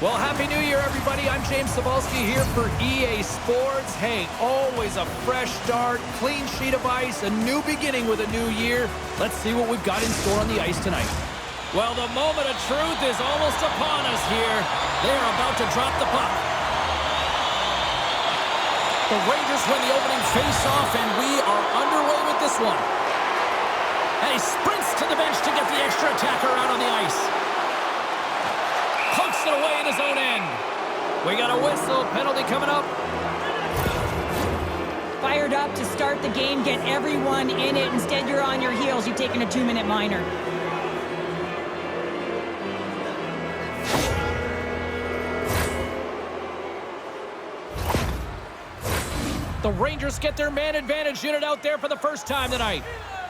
Well, Happy New Year, everybody. I'm James Cebulski here for EA Sports. Hey, always a fresh start, clean sheet of ice, a new beginning with a new year. Let's see what we've got in store on the ice tonight. Well, the moment of truth is almost upon us here. They're about to drop the puck. The Rangers win the opening face-off, and we are underway with this one. And he sprints to the bench to get the extra attacker out on the ice. Pokes it away in his own end. We got a whistle. Penalty coming up. Fired up to start the game, get everyone in it. Instead, you're on your heels. You're taking a 2-minute minor. The Rangers get their man advantage unit out there for the first time tonight.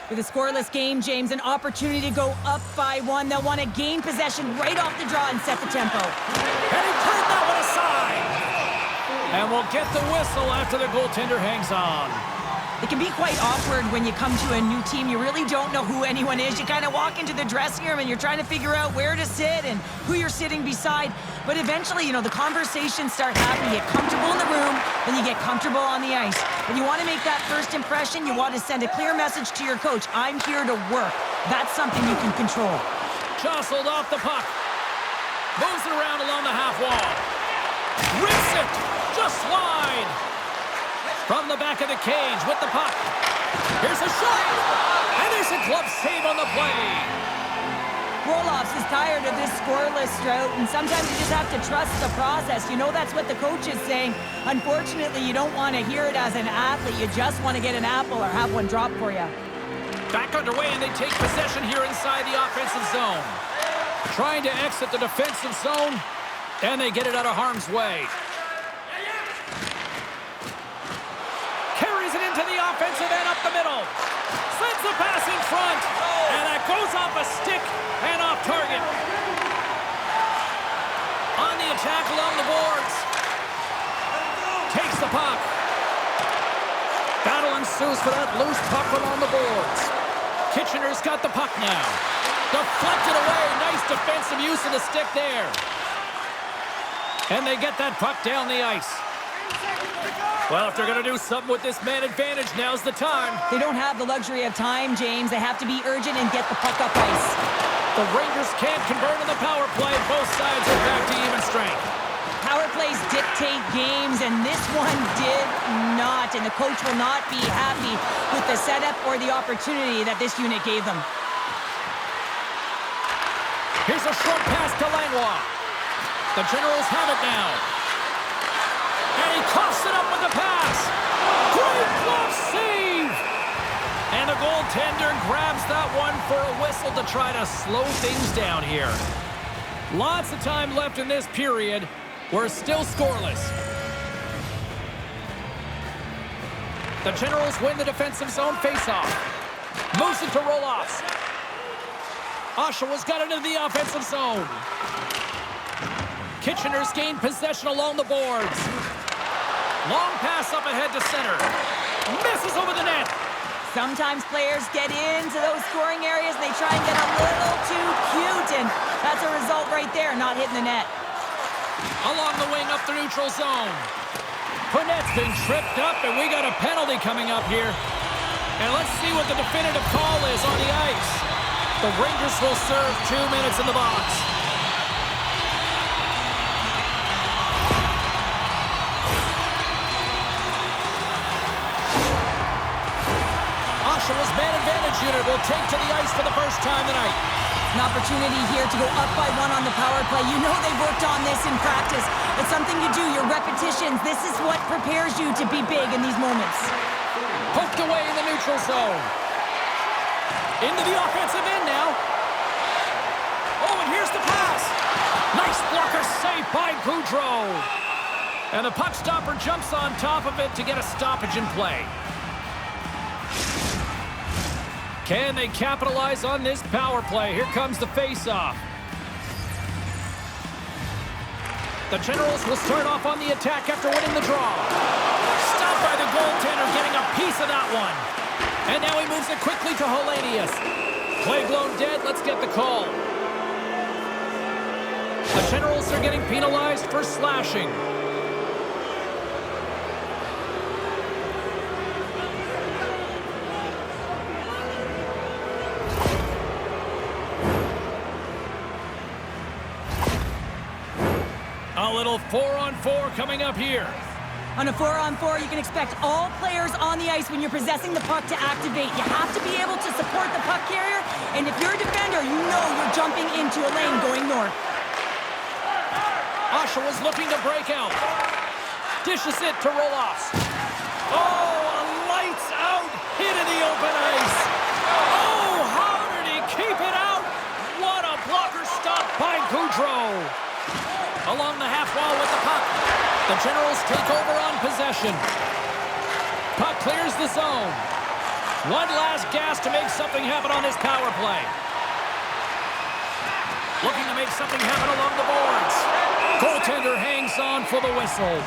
With a scoreless game, James, an opportunity to go up by 1. They'll want to gain possession right off the draw and set the tempo. And he turned that one aside. And we'll get the whistle after the goaltender hangs on. It can be quite awkward when you come to a new team. You really don't know who anyone is. You kind of walk into the dressing room and you're trying to figure out where to sit and who you're sitting beside. But eventually, the conversations start happening. You get comfortable in the room, then you get comfortable on the ice. When you want to make that first impression, you want to send a clear message to your coach. I'm here to work. That's something you can control. Jostled off the puck. Moves it around along the half wall. Rips it. Just wide. From the back of the cage with the puck. Here's a shot. And there's a glove save on the play. Roloffs is tired of this scoreless drought, and sometimes you just have to trust the process. That's what the coach is saying. Unfortunately, you don't want to hear it as an athlete. You just want to get an apple or have one drop for you. Back underway, and they take possession here inside the offensive zone. Trying to exit the defensive zone, and they get it out of harm's way. Carries it into the offensive end up the middle. Sends the pass in front, and that goes off a stick and off target. On the attack along the boards. Takes the puck. Battle ensues for that loose puck along the boards. Kitchener's got the puck now. Deflected away. Nice defensive use of the stick there. And they get that puck down the ice. Well, if they're going to do something with this man advantage, now's the time. They don't have the luxury of time, James. They have to be urgent and get the puck up ice. The Rangers can't convert on the power play. Both sides are back to even strength. Power plays dictate games, and this one did not. And the coach will not be happy with the setup or the opportunity that this unit gave them. Here's a short pass to Langlois. The Generals have it now. And he coughs it up with the pass. Great glove save. And the goaltender grabs that one for a whistle to try to slow things down here. Lots of time left in this period. We're still scoreless. The Generals win the defensive zone faceoff. Moves it to roll-offs. Oshawa's got it into the offensive zone. Kitchener's gained possession along the boards. Long pass up ahead to center. Misses over the net. Sometimes players get into those scoring areas and they try and get a little too cute, and that's a result right there, not hitting the net. Along the wing up the neutral zone. Burnett's been tripped up, and we got a penalty coming up here. And let's see what the definitive call is on the ice. The Rangers will serve 2 minutes in the box. Oshawa's man advantage unit will take to the ice for the first time tonight. An opportunity here to go up by 1 on the power play. They've worked on this in practice. It's something you do, your repetitions. This is what prepares you to be big in these moments. Poked away in the neutral zone. Into the offensive end now. Oh, and here's the pass. Nice blocker save by Gaudreau. And the puck stopper jumps on top of it to get a stoppage in play. Can they capitalize on this power play? Here comes the face-off. The Generals will start off on the attack after winning the draw. Stopped by the goaltender, getting a piece of that one. And now he moves it quickly to Hellenius. Play blown dead. Let's get the call. The Generals are getting penalized for slashing. A little 4-on-4 coming up here. On a 4-on-4, you can expect all players on the ice when you're possessing the puck to activate. You have to be able to support the puck carrier, and if you're a defender, you know you're jumping into a lane going north. Oshawa's looking to break out. Dishes it to Roll-offs. Oh, a lights-out hit in the open ice. Oh, how did he keep it out? What a blocker stop by Gaudreau. Along the half wall with the puck. The Generals take over on possession. Puck clears the zone. One last gas to make something happen on this power play. Looking to make something happen along the boards. Goaltender hangs on for the whistle.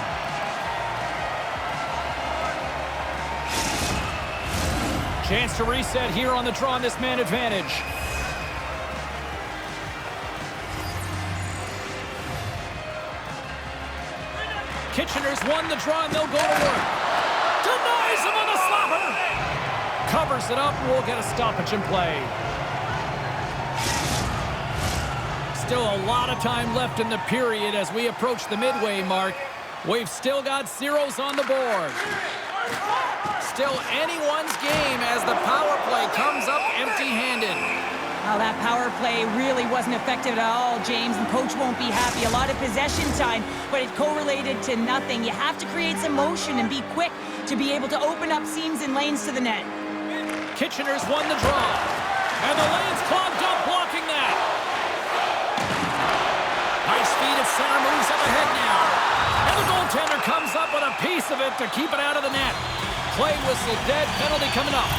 Chance to reset here on the draw on this man advantage. Kitchener's won the draw and they'll go to work. Denies him on the slapper. Covers it up. We'll get a stoppage in play. Still a lot of time left in the period as we approach the midway mark. We've still got zeros on the board. Still anyone's game as the power play comes up empty-handed. Oh, that power play really wasn't effective at all, James, and coach won't be happy. A lot of possession time, but it correlated to nothing. You have to create some motion and be quick to be able to open up seams and lanes to the net. Kitchener's won the draw, and the lane's clogged up blocking that. High speed at center, moves up ahead now. And the goaltender comes up with a piece of it to keep it out of the net. Play whistle dead, penalty coming up.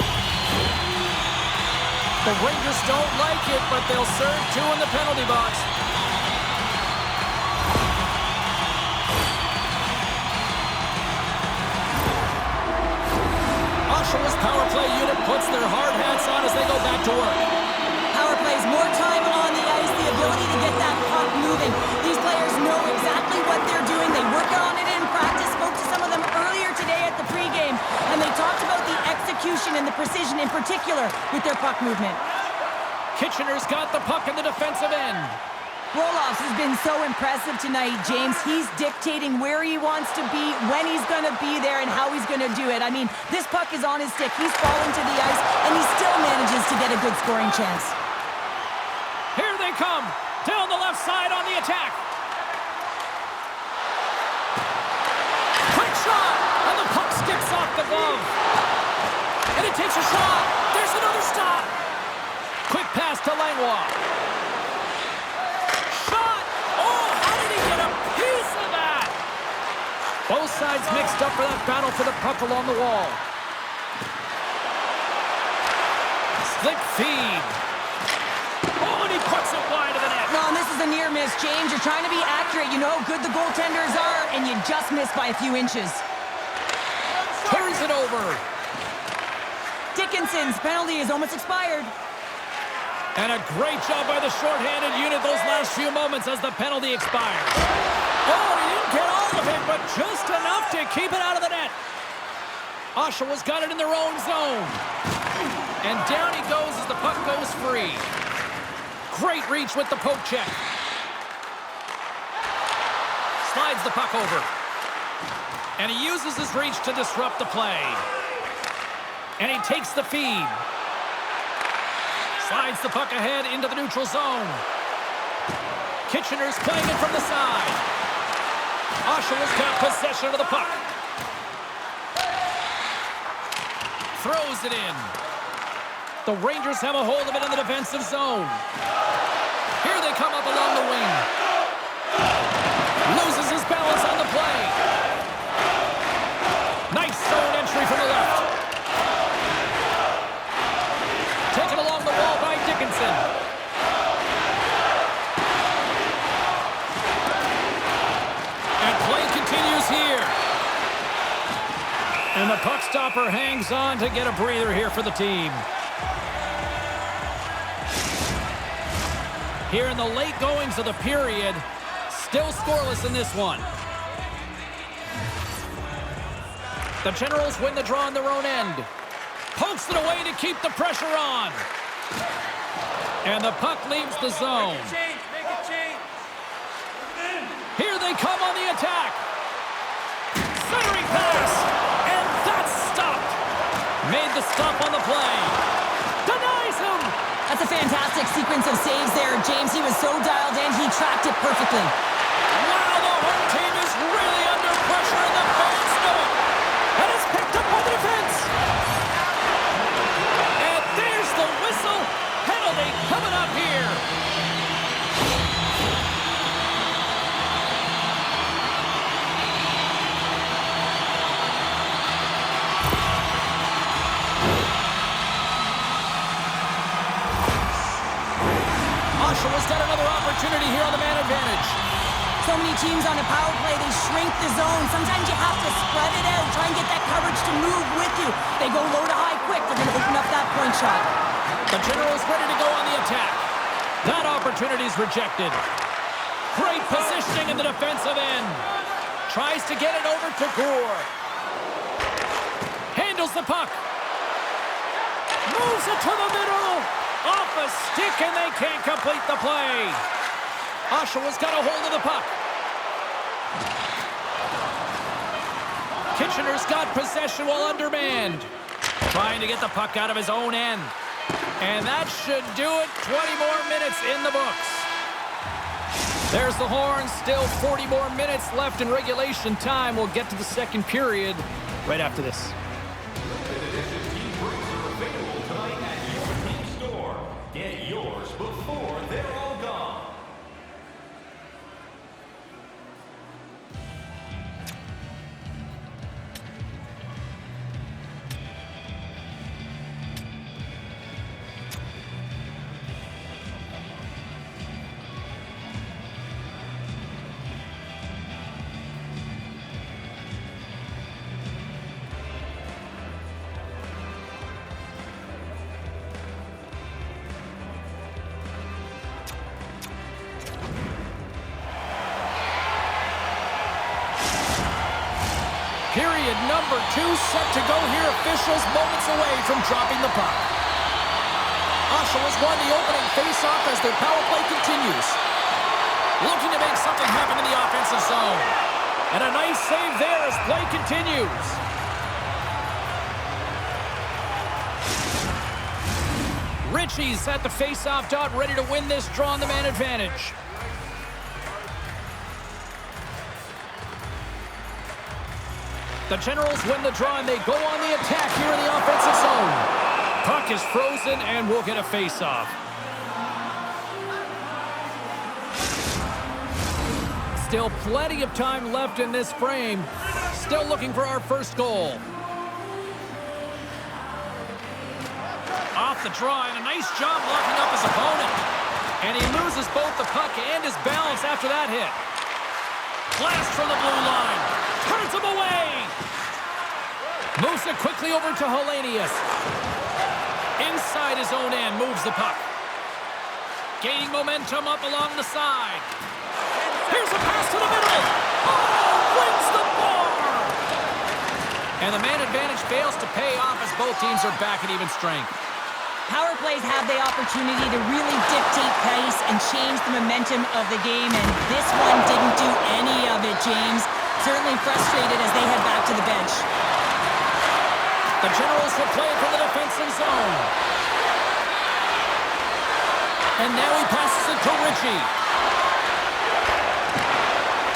The Rangers don't like it, but they'll serve two in the penalty box. Oshawa's power play unit puts their hard hats on as they go back to work. Power plays, more time on the ice, the ability to get that puck moving. These players know exactly what they're doing. They work on it in practice. Spoke to some of them earlier today at the pregame, and they talked about the execution and the precision in particular with their puck movement. Kitchener's got the puck in the defensive end. Roll-offs has been so impressive tonight, James. He's dictating where he wants to be, when he's going to be there, and how he's going to do it. I mean, this puck is on his stick. He's falling to the ice, and he still manages to get a good scoring chance. Here they come. Down the left side on the attack. Quick shot, and the puck skips off the glove. And it takes a shot. There's another stop. Quick pass to Langlois. Shot! Oh, how did he get a piece of that? Both sides mixed up for that battle for the puck along the wall. Slick feed. Oh, and he puts it wide of the net. No, and this is a near miss, James. You're trying to be accurate. You know how good the goaltenders are, and you just missed by a few inches. Turns it over. Dickinson's penalty is almost expired. And a great job by the shorthanded unit those last few moments as the penalty expires. Oh, he didn't get all of it, but just enough to keep it out of the net. Oshawa's got it in their own zone. And down he goes as the puck goes free. Great reach with the poke check. Slides the puck over. And he uses his reach to disrupt the play. And he takes the feed. Slides the puck ahead into the neutral zone. Kitchener's playing it from the side. Oshawa's got possession of the puck. Throws it in. The Rangers have a hold of it in the defensive zone. Here they come up along the wing. Loses his balance on the play. Nice zone entry from the left. Taken along the wall by Dickinson. And play continues here. And the puck stopper hangs on to get a breather here for the team. Here in the late goings of the period, still scoreless in this one. The Generals win the draw on their own end. Pokes it away to keep the pressure on. And the puck leaves the zone. Here they come on the attack. Centering pass. And that's stopped. Made the stop on the play. Denies him. That's a fantastic sequence of saves there, James. He was so dialed in, he tracked it perfectly. Wow, the home team is really under pressure, and the fans know it. And it's picked up by the defense. And there's the whistle. Penalty coming up here. Oshawa's got another opportunity here on the man advantage. So many teams on a power play, they shrink the zone. Sometimes you have to spread it out, try and get that coverage to move with you. They go low to high quick. They're going to open up that point shot. The Generals ready to go on the attack. That opportunity's rejected. Great positioning in the defensive end. Tries to get it over to Goure. Handles the puck. Moves it to the middle. Off a stick, and they can't complete the play. Oshawa's got a hold of the puck. Kitchener's got possession while undermanned. Trying to get the puck out of his own end. And that should do it. 20 more minutes in the books. There's the horn. Still 40 more minutes left in regulation time. We'll get to the second period right after this. Get yours before they're all gone. Period number 2 set to go here. Officials moments away from dropping the puck. Oshawa's won the opening face-off as their power play continues. Looking to make something happen in the offensive zone. And a nice save there as play continues. Ritchie's at the face-off dot, ready to win this draw on the man advantage. The Generals win the draw, and they go on the attack here in the offensive zone. Puck is frozen, and we'll get a face-off. Still plenty of time left in this frame. Still looking for our first goal. Off the draw, and a nice job locking up his opponent. And he loses both the puck and his balance after that hit. Blast from the blue line. Turns him away. Moves it quickly over to Hellenius. Inside his own end, moves the puck. Gaining momentum up along the side. Here's a pass to the middle. Oh, wins the bar. And the man advantage fails to pay off as both teams are back at even strength. Power plays have the opportunity to really dictate pace and change the momentum of the game, and this one didn't do any of it, James. Certainly frustrated as they head back to the bench. The Generals will play it from the defensive zone. And now he passes it to Ritchie.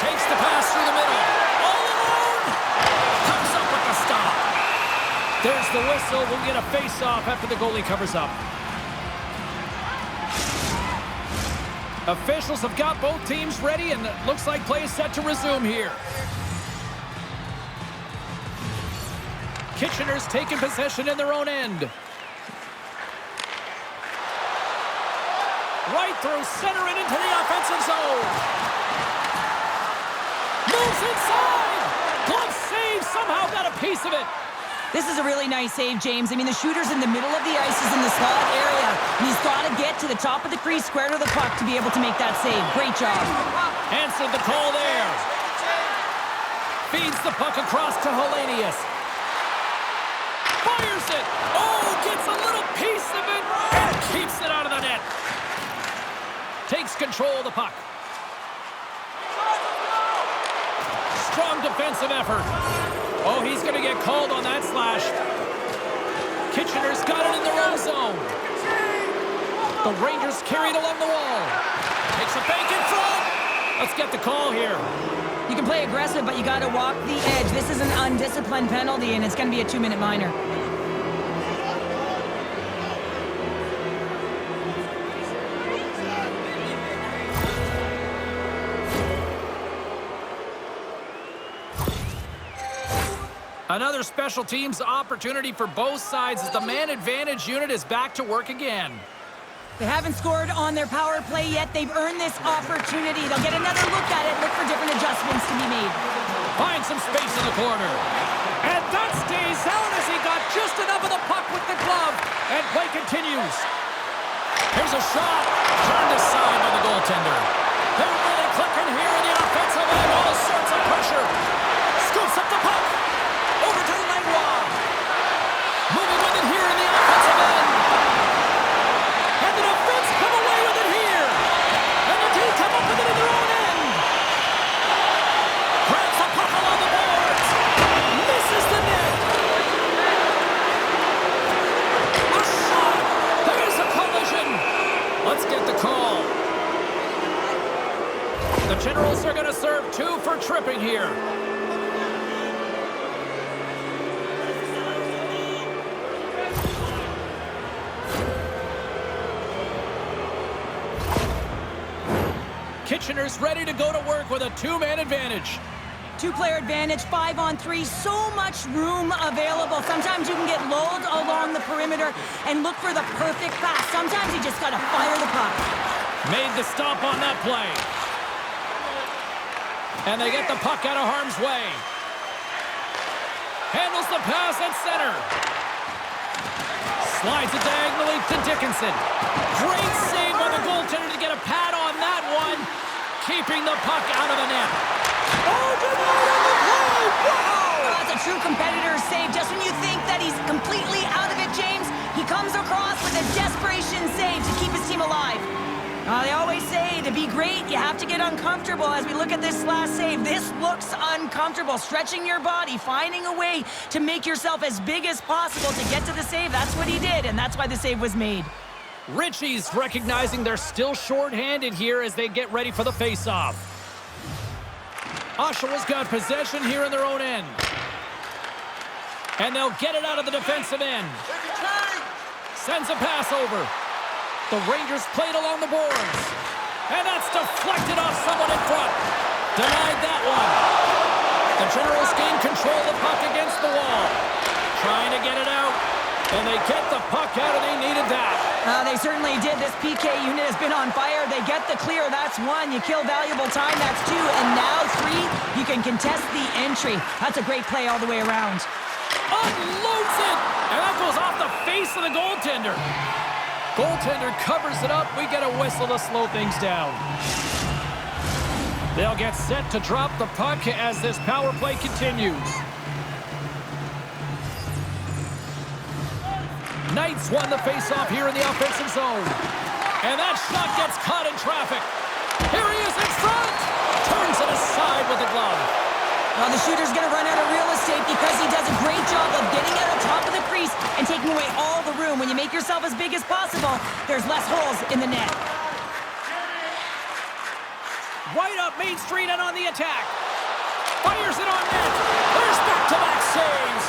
Takes the pass through the middle. All alone! Comes up with the stop. There's the whistle. We'll get a face-off after the goalie covers up. Officials have got both teams ready, and it looks like play is set to resume here. Kitchener's taking possession in their own end. Right through center and into the offensive zone. Moves inside. Glove save. Somehow got a piece of it. This is a really nice save, James. I mean, the shooter's in the middle of the ice, is in the slot area, and he's got to get to the top of the crease, square to the puck, to be able to make that save. Great job. Answered the call there. Feeds the puck across to Hellenius. Fires it. Oh, gets a little piece of it and keeps it out of the net. Takes control of the puck. Strong defensive effort. Oh, he's going to get called on that slash. Kitchener's got it in their own zone. The Rangers carried along the wall. Takes a bank in front. Let's get the call here. You can play aggressive, but you got to walk the edge. This is an undisciplined penalty, and it's going to be a 2-minute minor. Another special teams opportunity for both sides as the man advantage unit is back to work again. They haven't scored on their power play yet. They've earned this opportunity. They'll get another look at it, look for different adjustments to be made. Find some space in the corner. And that stays out as he got just enough of the puck with the glove. And play continues. Here's a shot. Turned aside by the goaltender. They're really clicking here in the offensive end. All sorts of pressure. Scoops up the puck. Over to Langlois. Moving with it here in the offensive end. And the defense come away with it here. And the team come up with it in their own end. Grabs the puck along the boards. Misses the net. A shot. There's a collision. Let's get the call. The Generals are going to serve 2 for tripping here. Kitchener's ready to go to work with a 2-man advantage. 2-player advantage, 5-on-3, so much room available. Sometimes you can get lulled along the perimeter and look for the perfect pass. Sometimes you just got to fire the puck. Made the stop on that play. And they get the puck out of harm's way. Handles the pass at center. Slides it diagonally to Dickinson. Great save by the goaltender to get a pad on that one. Keeping the puck out of the net. Oh, denied on the play! Wow! That's a true competitor's save. Just when you think that he's completely out of it, James, he comes across with a desperation save to keep his team alive. They always say to be great, you have to get uncomfortable. As we look at this last save, this looks uncomfortable. Stretching your body, finding a way to make yourself as big as possible to get to the save. That's what he did, and that's why the save was made. Ritchie's recognizing they're still short-handed here as they get ready for the face-off. Oshawa's got possession here in their own end. And they'll get it out of the defensive end. Sends a pass over. The Rangers played along the boards. And that's deflected off someone in front. Denied that one. The Generals gain control of the puck against the wall. Trying to get it out. And they get the puck out, and they needed that. They certainly did. This PK unit has been on fire. They get the clear. That's 1. You kill valuable time. That's 2. And now 3, you can contest the entry. That's a great play all the way around. Unloads it. And that goes off the face of the goaltender. Goaltender covers it up. We get a whistle to slow things down. They'll get set to drop the puck as this power play continues. Knights won the face-off here in the offensive zone. And that shot gets caught in traffic. Here he is in front. Turns it aside with the glove. Well, the shooter's going to run out of real estate because he does a great job of getting out on top of the crease and taking away all the room. When you make yourself as big as possible, there's less holes in the net. Right up Main Street and on the attack. Fires it on net. There's back-to-back saves.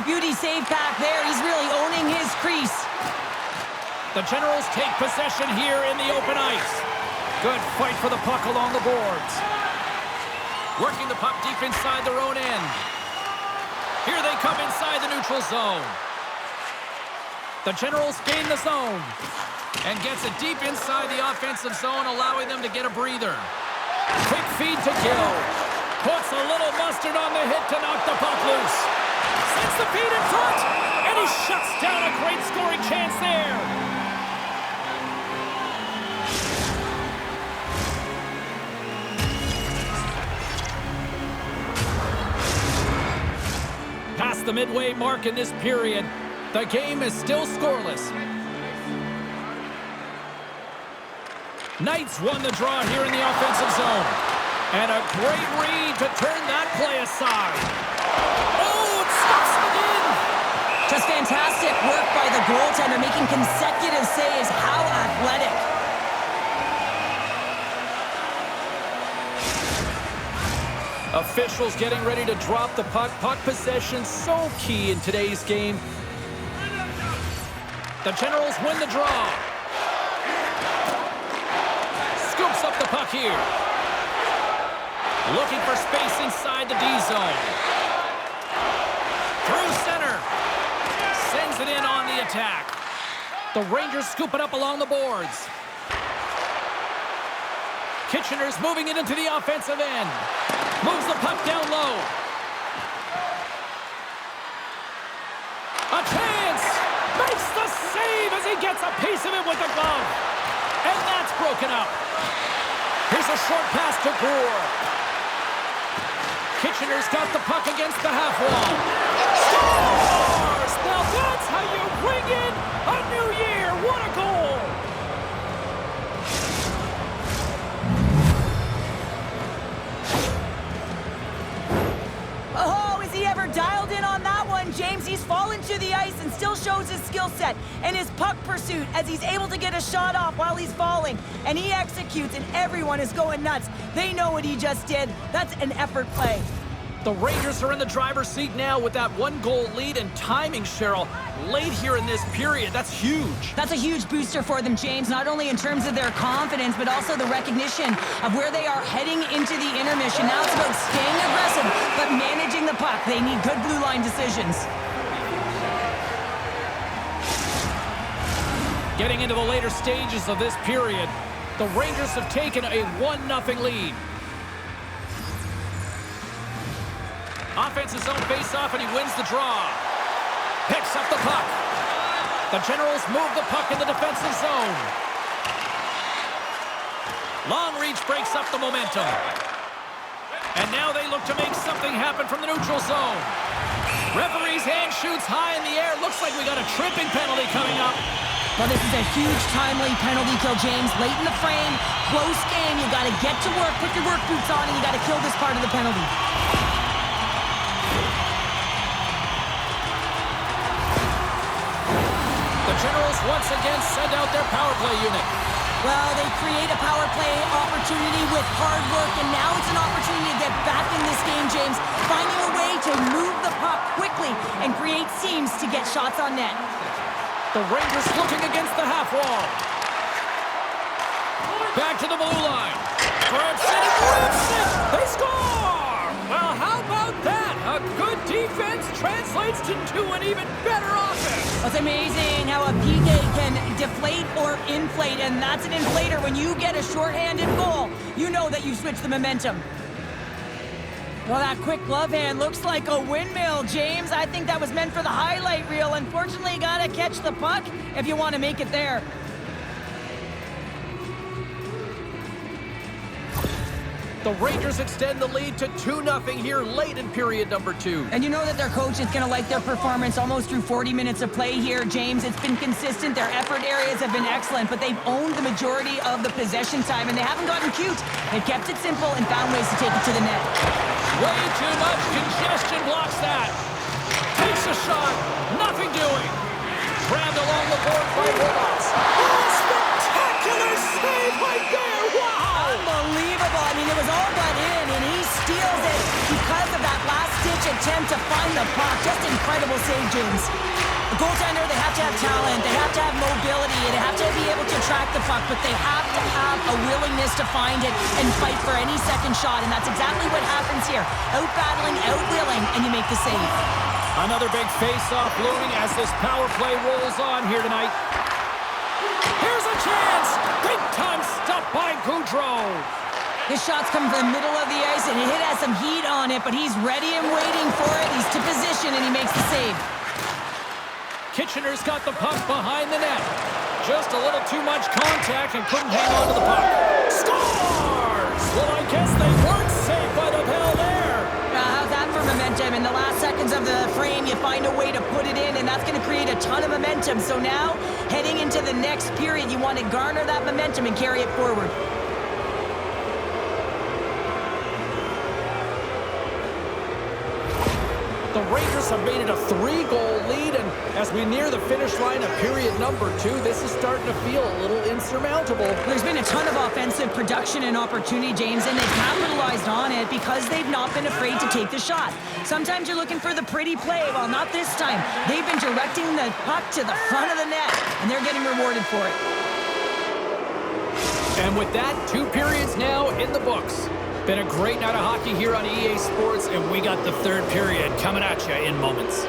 Beauty save back there. He's really owning his crease. The Generals take possession here in the open ice. Good fight for the puck along the boards. Working the puck deep inside their own end. Here they come inside the neutral zone. The Generals gain the zone. And gets it deep inside the offensive zone, allowing them to get a breather. Quick feed to Gill. Puts a little mustard on the hit to knock the puck loose. sends the feed in front, and he shuts down a great scoring chance there. Past the midway mark in this period, the game is still scoreless. Knights won the draw here in the offensive zone. And a great read to turn that play aside. Oh, it stops it again. Just fantastic work by the goaltender, making consecutive saves. How athletic. Officials getting ready to drop the puck. Puck possession so key in today's game. The Generals win the draw. Scoops up the puck here. Looking for space inside the D zone. Through center. Sends it in on the attack. The Rangers scoop it up along the boards. Kitchener's moving it into the offensive end. Moves the puck down low. A chance! Makes the save as he gets a piece of it with the glove. And that's broken up. Here's a short pass to Goure. Kitchener's got the puck against the half wall. Scores! Now that's how you ring in a new year. What a goal! Oh, is he ever dialed in on that one, James? He's fallen to the ice and still shows his skill set and his puck pursuit as he's able to get a shot off while he's falling. And he executes, and everyone is going nuts. They know what he just did. That's an effort play. The Rangers are in the driver's seat now with that one-goal lead, and timing, Cheryl, late here in this period. That's huge. That's a huge booster for them, James, not only in terms of their confidence, but also the recognition of where they are heading into the intermission. Now it's about staying aggressive, but managing the puck. They need good blue line decisions. Getting into the later stages of this period, the Rangers have taken a 1-0 lead. Offensive zone face-off, and he wins the draw. Picks up the puck. The Generals move the puck in the defensive zone. Long reach breaks up the momentum. And now they look to make something happen from the neutral zone. Referee's hand shoots high in the air. Looks like we got a tripping penalty coming up. Well, this is a huge timely penalty kill, James. Late in the frame, close game. You got to get to work, put your work boots on, and you got to kill this part of the penalty. The Generals once again send out their power play unit. Well, they create a power play opportunity with hard work, and now it's an opportunity to get back in this game, James. Finding a way to move the puck quickly and create seams to get shots on net. The Rangers looking against the half wall. Back to the blue line. Franssen rips it! They score! Well, how about that? A good defense translates into an even better offense. It's amazing how a PK can deflate or inflate, and that's an inflator. When you get a shorthanded goal, you know that you switch the momentum. Well, that quick glove hand looks like a windmill, James. I think that was meant for the highlight reel. Unfortunately, you gotta catch the puck if you want to make it there. The Rangers extend the lead to 2-0 here late in period number 2. And you know that their coach is going to like their performance almost through 40 minutes of play here, James. It's been consistent. Their effort areas have been excellent, but they've owned the majority of the possession time, and they haven't gotten cute. They've kept it simple and found ways to take it to the net. Way too much congestion blocks that. Takes a shot. Nothing doing. Grabbed along the board by Roobroeck. Oh, spectacular save right there. Wow. Unbelievable. I mean, it was all but in, and he steals it because of that last-ditch attempt to find the puck. Just incredible save, James. The goaltender, they have to have talent, they have to have mobility, they have to be able to track the puck, but they have to have a willingness to find it and fight for any second shot, and that's exactly what happens here. Out-battling, out-willing, and you make the save. Another big face-off looming as this power play rolls on here tonight. Here's a chance! Big-time stop by Gaudreau. His shot's coming from the middle of the ice, and it has some heat on it. it, but he's ready and waiting for it. He's to position, and he makes the save. Kitchener's got the puck behind the net. Just a little too much contact and couldn't hang on to the puck. Scores! Well, I guess they weren't saved by the bell there. How's that for momentum? In the last seconds of the frame, you find a way to put it in, and that's going to create a ton of momentum. So now, heading into the next period, you want to garner that momentum and carry it forward. The Rangers have made it a 3-goal lead, and as we near the finish line of period number 2, this is starting to feel a little insurmountable. There's been a ton of offensive production and opportunity, James, and they've capitalized on it because they've not been afraid to take the shot. Sometimes you're looking for the pretty play. Well, not this time. They've been directing the puck to the front of the net, and they're getting rewarded for it. And with that, 2 periods now in the books. Been a great night of hockey here on EA Sports, and we got the 3rd period coming at you in moments.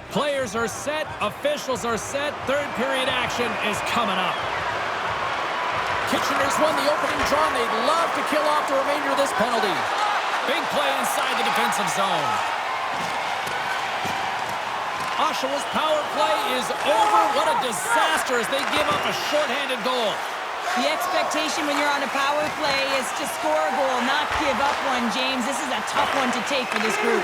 Players are set, officials are set, 3rd period action is coming up. Kitchener's won the opening draw, and they'd love to kill off the remainder of this penalty. Big play inside the defensive zone. Oshawa's power play is over. What a disaster as they give up a shorthanded goal. The expectation when you're on a power play is to score a goal, not give up one, James. This is a tough one to take for this group.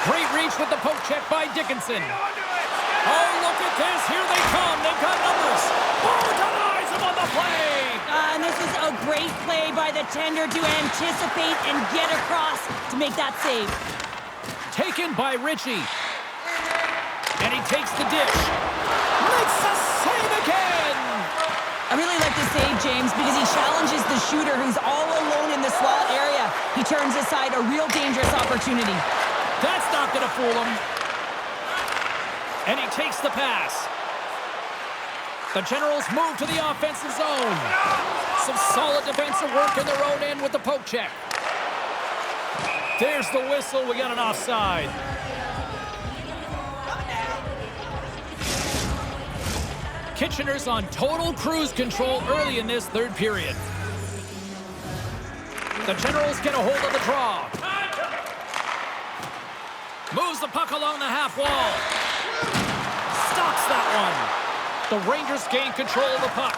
Great reach with the poke check by Dickinson. Oh, look at this. Here they come. They've got numbers. Oh, denies him on the play. And this is a great play by the tender to anticipate and get across to make that save. Taken by Ritchie. And he takes the dish. Makes the save again. I really like this save, James, because he challenges the shooter who's all alone in the slot area. He turns aside a real dangerous opportunity. That's not going to fool him. And he takes the pass. The Generals move to the offensive zone. Some solid defensive work in their own end with the poke check. There's the whistle. We got an offside. Kitchener's on total cruise control early in this 3rd period. The Generals get a hold of the draw. Moves the puck along the half wall. Stops that one. The Rangers gain control of the puck.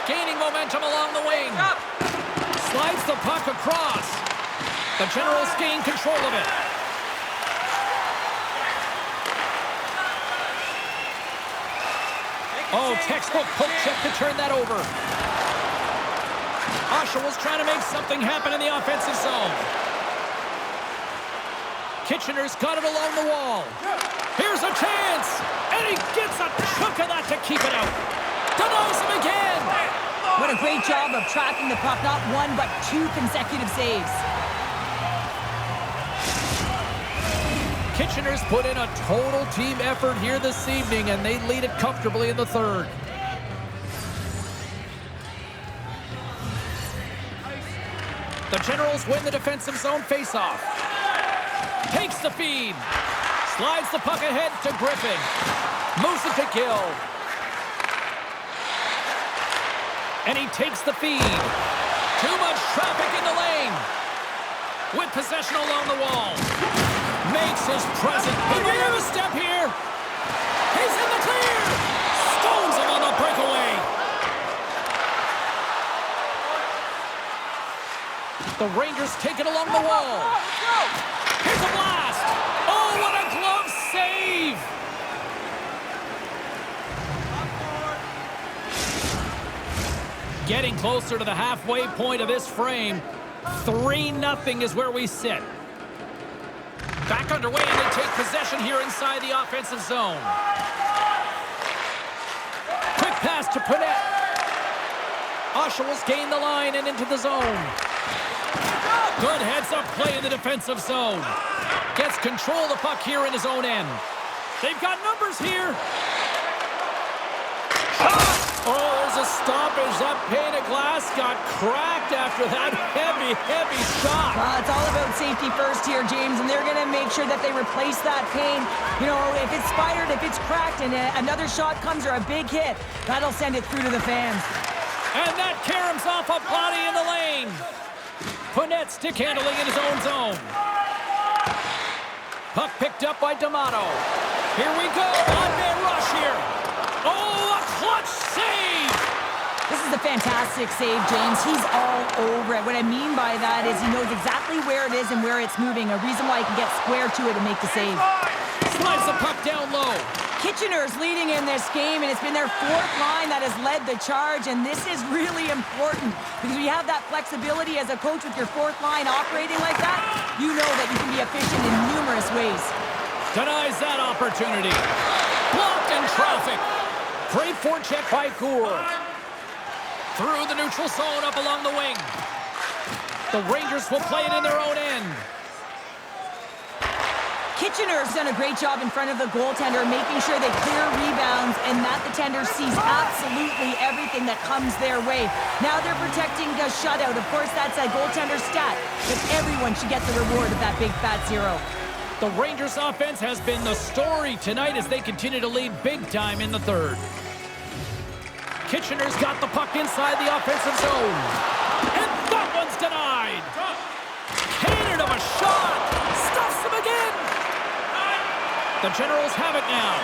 Gaining momentum along the wing. Slides the puck across. The Generals gain control of it. Oh, textbook poke check to turn that over. Oshawa's trying to make something happen in the offensive zone. Kitchener's got it along the wall. Here's a chance. And he gets a chunk of that to keep it out. Denies him again. What a great job of tracking the puck. Not 1, but 2 consecutive saves. Kitchener's put in a total team effort here this evening, and they lead it comfortably in the 3rd. The Generals win the defensive zone faceoff. Takes the feed. Slides the puck ahead to Griffin. Moves it to Gill. And he takes the feed. Too much traffic in the lane. With possession along the wall. Makes his presence. He may have a step here. He's in the clear. Stones him on the breakaway. The Rangers take it along the wall. Here's a blast. Oh, what a glove save. Getting closer to the halfway point of this frame. 3-0 is where we sit. Back underway, and they take possession here inside the offensive zone. Quick pass to Panet. Oshawa's gained the line and into the zone. Good heads-up play in the defensive zone. Gets control of the puck here in his own end. They've got numbers here. Shot! Oh, there's a stoppage. That pane of glass got cracked after that heavy shot. It's all about safety first here, James, and they're going to make sure that they replace that pane. You know, if it's spidered, if it's cracked, and another shot comes or a big hit, that'll send it through to the fans. And that caroms off a body in the lane. Panet stick handling in his own zone. Puck picked up by D'Amato. Here we go. One-man rush here. Oh, a clutch save! This is a fantastic save, James. He's all over it. What I mean by that is he knows exactly where it is and where it's moving. A reason why he can get square to it and make the save. Slides the puck down low. Kitchener's leading in this game, and it's been their fourth line that has led the charge, and this is really important because when you have that flexibility as a coach with your fourth line operating like that, you know that you can be efficient in numerous ways. Denies that opportunity. Blocked in traffic. Great forecheck by Goure. Through the neutral zone up along the wing. The Rangers will play it in their own end. Kitchener's done a great job in front of the goaltender, making sure they clear rebounds and that the tender sees absolutely everything that comes their way. Now they're protecting the shutout. Of course, that's a goaltender stat, but everyone should get the reward of that big fat zero. The Rangers offense has been the story tonight as they continue to lead big time in the third. Kitchener's got the puck inside the offensive zone. And that one's denied. Cannon of a shot. Stuffs him again. The Generals have it now.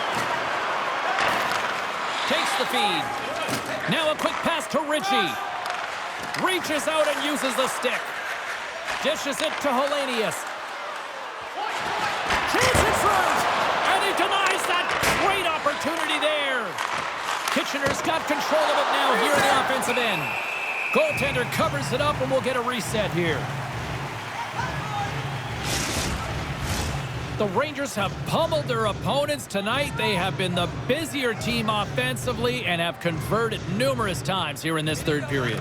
Takes the feed. Now a quick pass to Ritchie. Reaches out and uses the stick. Dishes it to Hellenius. Chance in front. And he denies that great opportunity there. Kitchener's got control of it now here in the offensive end. Goaltender covers it up and we'll get a reset here. The Rangers have pummeled their opponents tonight. They have been the busier team offensively and have converted numerous times here in this third period.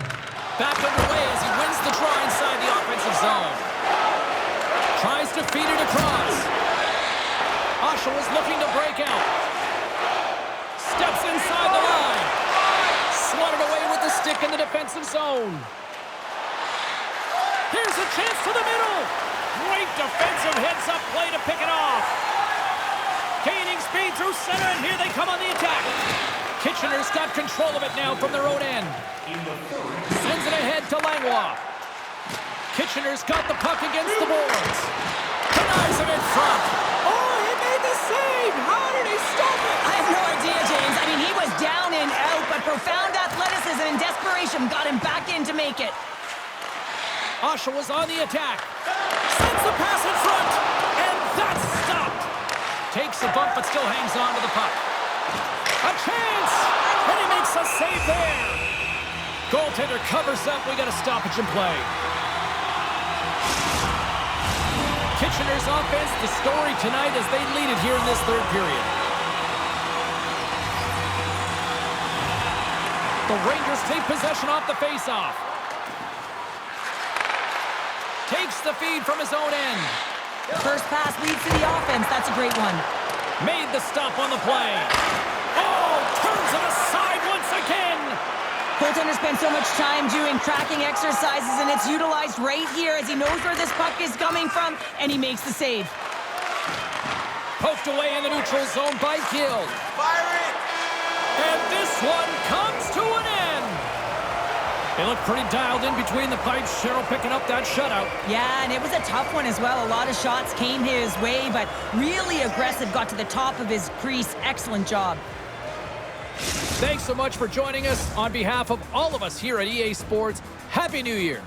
Back underway as he wins the draw inside the offensive zone. Tries to feed it across. Oshawa's looking to break out. Steps inside the line. Swatted away with the stick in the defensive zone. Here's a chance to the middle. Great defensive heads-up play to pick it off. Gaining speed through center, and here they come on the attack. Kitchener's got control of it now from their own end. Sends it ahead to Langlois. Kitchener's got the puck against the boards. Denies him in front. Oh, he made the save. How did he stop it? I have no idea, James. I mean, he was down and out, but profound athleticism and desperation got him back in to make it. Oshawa's on the attack. Sends the pass in front. And that's stopped. Takes a bump, but still hangs on to the puck. A chance. And he makes a save there. Goaltender covers up. We got a stoppage in play. Kitchener's offense, the story tonight as they lead it here in this third period. The Rangers take possession off the faceoff. Takes the feed from his own end. The first pass leads to the offense. That's a great one. Made the stop on the play. Oh, turns it aside once again. Goaltender spends so much time doing tracking exercises, and it's utilized right here as he knows where this puck is coming from, and he makes the save. Poked away in the neutral zone by Gill. Fire it! And this one comes to an end. They look pretty dialed in between the pipes. Cheryl picking up that shutout. Yeah, and it was a tough one as well. A lot of shots came his way, but really aggressive, got to the top of his crease. Excellent job. Thanks so much for joining us. On behalf of all of us here at EA Sports, Happy New Year.